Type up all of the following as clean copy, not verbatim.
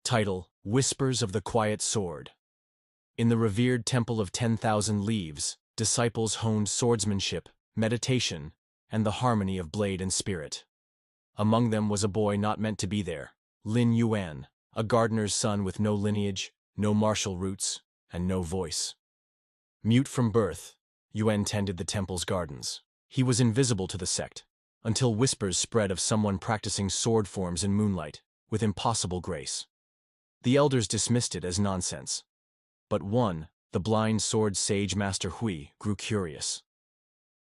Title: Whispers of the Quiet Sword. In the revered Temple of 10,000 Leaves, disciples honed swordsmanship, meditation, and the harmony of blade and spirit. Among them was a boy not meant to be there, Lin Yuan, a gardener's son with no lineage, no martial roots, and no voice. Mute from birth, Yuan tended the temple's gardens. He was invisible to the sect, until whispers spread of someone practicing sword forms in moonlight, with impossible grace. The elders dismissed it as nonsense. But one, the blind sword sage Master Hui, grew curious.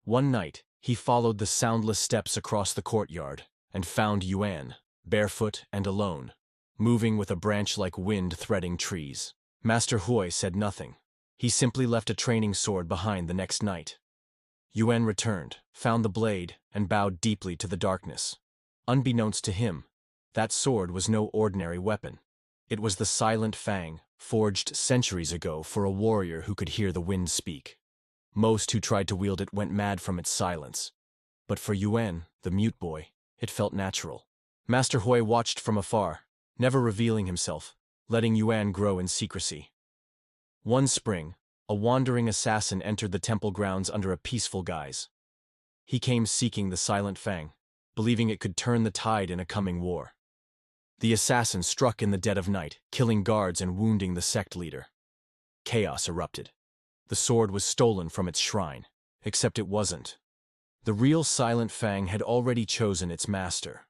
One night, he followed the soundless steps across the courtyard, and found Yuan, barefoot and alone, moving with a branch-like wind threading trees. Master Hui said nothing. He simply left a training sword behind the next night. Yuan returned, found the blade, and bowed deeply to the darkness. Unbeknownst to him, that sword was no ordinary weapon. It was the silent fang, forged centuries ago for a warrior who could hear the wind speak. Most who tried to wield it went mad from its silence. But for Yuan, the mute boy, it felt natural. Master Hui watched from afar, never revealing himself, letting Yuan grow in secrecy. One spring, a wandering assassin entered the temple grounds under a peaceful guise. He came seeking the silent fang, believing it could turn the tide in a coming war. The assassin struck in the dead of night, killing guards and wounding the sect leader. Chaos erupted. The sword was stolen from its shrine, except it wasn't. The real silent fang had already chosen its master.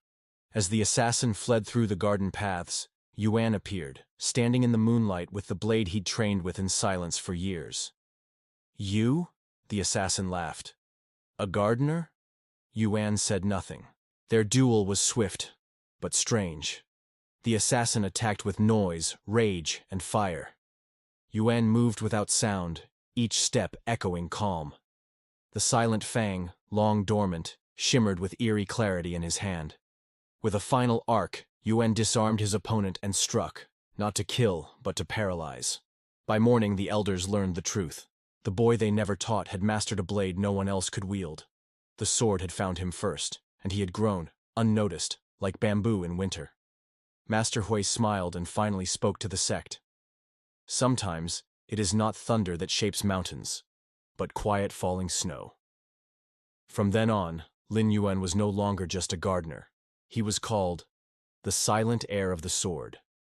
As the assassin fled through the garden paths, Yuan appeared, standing in the moonlight with the blade he'd trained with in silence for years. "You?" the assassin laughed. "A gardener?" Yuan said nothing. Their duel was swift, but strange. The assassin attacked with noise, rage, and fire. Yuan moved without sound, each step echoing calm. The silent fang, long dormant, shimmered with eerie clarity in his hand. With a final arc, Yuan disarmed his opponent and struck, not to kill, but to paralyze. By morning, the elders learned the truth. The boy they never taught had mastered a blade no one else could wield. The sword had found him first, and he had grown, unnoticed, like bamboo in winter. Master Hui smiled and finally spoke to the sect. "Sometimes, it is not thunder that shapes mountains, but quiet falling snow." From then on, Lin Yuan was no longer just a gardener. He was called the silent heir of the sword.